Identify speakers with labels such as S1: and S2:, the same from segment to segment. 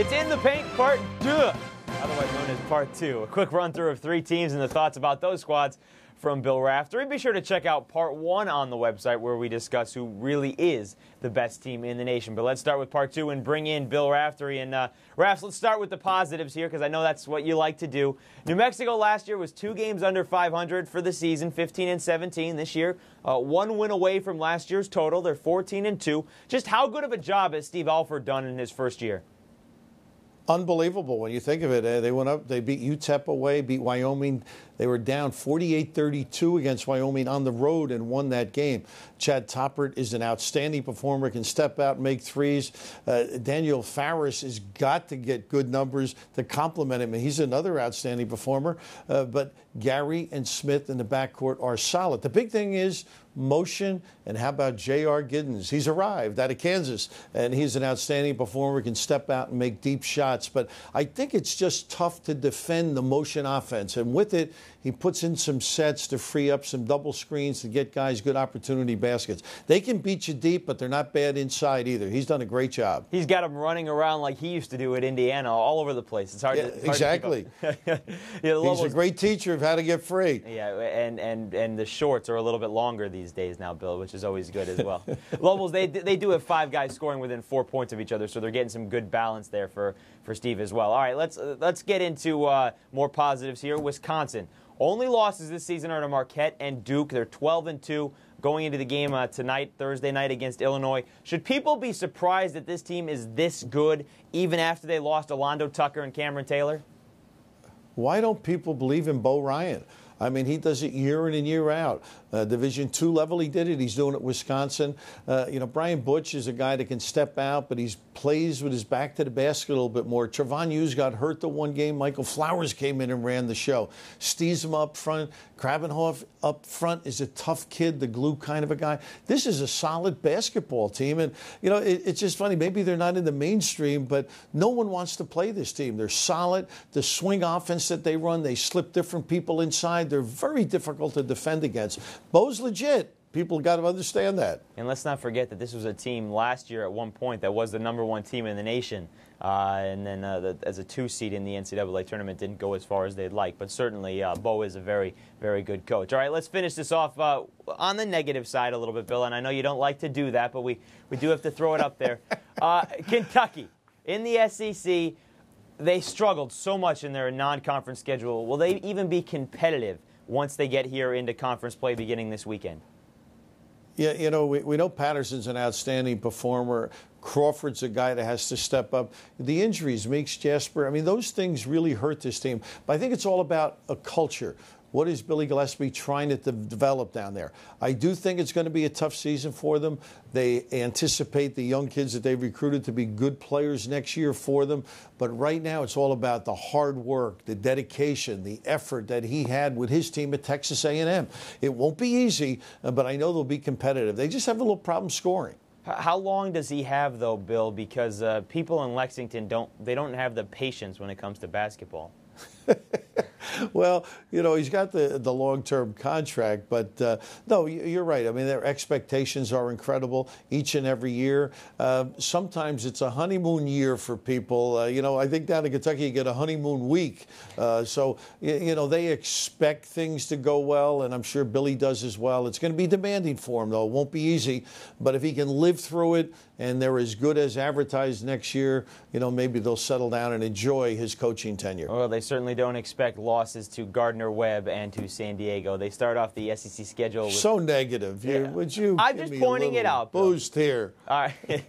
S1: It's In the Paint Part 2, otherwise known as Part 2. A quick run through of three teams and the thoughts about those squads from Bill Raftery. Be sure to check out Part 1 on the website where we discuss who really is the best team in the nation. But let's start with Part 2 and bring in Bill Raftery. And Rafs, let's start with the positives here because I know that's what you like to do. New Mexico last year was 2 games under 500 for the season, 15-17. This year, 1 win away from last year's total. They're 14-2. Just how good of a job has Steve Alford done in his first year?
S2: Unbelievable when you think of it. They went up, they beat UTEP away, beat Wyoming. They were down 48-32 against Wyoming on the road and won that game. Chad Toppert is an outstanding performer, can step out and make threes. Daniel Farris has got to get good numbers to complement him. He's another outstanding performer. But Gary and Smith in the backcourt are solid. The big thing is motion, and how about J.R. Giddens? He's arrived out of Kansas, and he's an outstanding performer, can step out and make deep shots. But I think it's just tough to defend the motion offense, and with it, he puts in some sets to free up some double screens to get guys good opportunity baskets. They can beat you deep, but they're not bad inside either. He's done a great job.
S1: He's got them running around like he used to do at Indiana, all over the place. It's hard to
S2: exactly. He's a great teacher of how to get free.
S1: Yeah, and the shorts are a little bit longer these days now, Bill, which is always good as well. Lobos, they do have 5 guys scoring within 4 points of each other, so they're getting some good balance there for Steve as well. All right, let's get into more positives here. Wisconsin. Only losses this season are to Marquette and Duke. They're 12-2 going into the game tonight, Thursday night against Illinois. Should people be surprised that this team is this good even after they lost Alando, Tucker, and Cameron Taylor?
S2: Why don't people believe in Bo Ryan? I mean, he does it year in and year out. Division II level, he did it. He's doing it at Wisconsin. Brian Butch is a guy that can step out, but he plays with his back to the basket a little bit more. Trevon Hughes got hurt the one game. Michael Flowers came in and ran the show. Steesem up front. Krabenhoff up front is a tough kid, the glue kind of a guy. This is a solid basketball team. And, it's just funny. Maybe they're not in the mainstream, but no one wants to play this team. They're solid. The swing offense that they run, they slip different people inside. They're very difficult to defend against. Bo's legit. People got to understand that.
S1: And let's not forget that this was a team last year at one point that was the #1 team in the nation. And then as a 2 seed in the NCAA tournament, didn't go as far as they'd like. But certainly, Bo is a very, very good coach. All right, let's finish this off on the negative side a little bit, Bill. And I know you don't like to do that, but we do have to throw it up there. Kentucky, in the SEC, they struggled so much in their non-conference schedule. Will they even be competitive once they get here into conference play beginning this weekend?
S2: Yeah, we know Patterson's an outstanding performer. Crawford's a guy that has to step up. The injuries, Meeks, Jasper, I mean, those things really hurt this team. But I think it's all about a culture. What is Billy Gillespie trying to develop down there? I do think it's going to be a tough season for them. They anticipate the young kids that they've recruited to be good players next year for them. But right now it's all about the hard work, the dedication, the effort that he had with his team at Texas A&M. It won't be easy, but I know they'll be competitive. They just have a little problem scoring.
S1: How long does he have, though, Bill? Because people in Lexington don't have the patience when it comes to basketball.
S2: Well, he's got the long-term contract, but no, you're right. I mean, their expectations are incredible each and every year. Sometimes it's a honeymoon year for people. I think down in Kentucky you get a honeymoon week. So, they expect things to go well, and I'm sure Billy does as well. It's going to be demanding for him, though. It won't be easy, but if he can live through it and they're as good as advertised next year, maybe they'll settle down and enjoy his coaching tenure.
S1: Well, they certainly don't expect losses to Gardner-Webb and to San Diego. They start off the SEC schedule with...
S2: So negative.
S1: Yeah.
S2: Would you
S1: I'm just pointing it out, Bill.
S2: Boost here.
S1: All right.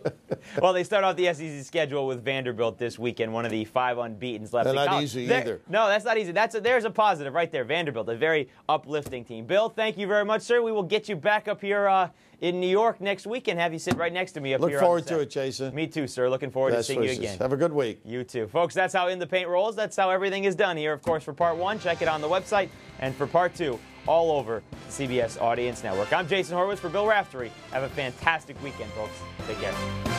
S1: Well, they start off the SEC schedule with Vanderbilt this weekend, one of the 5 unbeatens left.
S2: They're not easy either.
S1: No, that's not easy. There's a positive right there. Vanderbilt, a very uplifting team. Bill, thank you very much, sir. We will get you back up here in New York next week and have you sit right next to me up here.
S2: Look forward to it, Jason.
S1: Me too, sir. Looking forward to seeing you again.
S2: Have a good week.
S1: You too. Folks, that's how In the Paint rolls. That's how everything is done here. Of course, for Part 1, check it on the website. And for Part 2, all over the CBS Audience Network. I'm Jason Horowitz for Bill Raftery. Have a fantastic weekend, folks. Take care.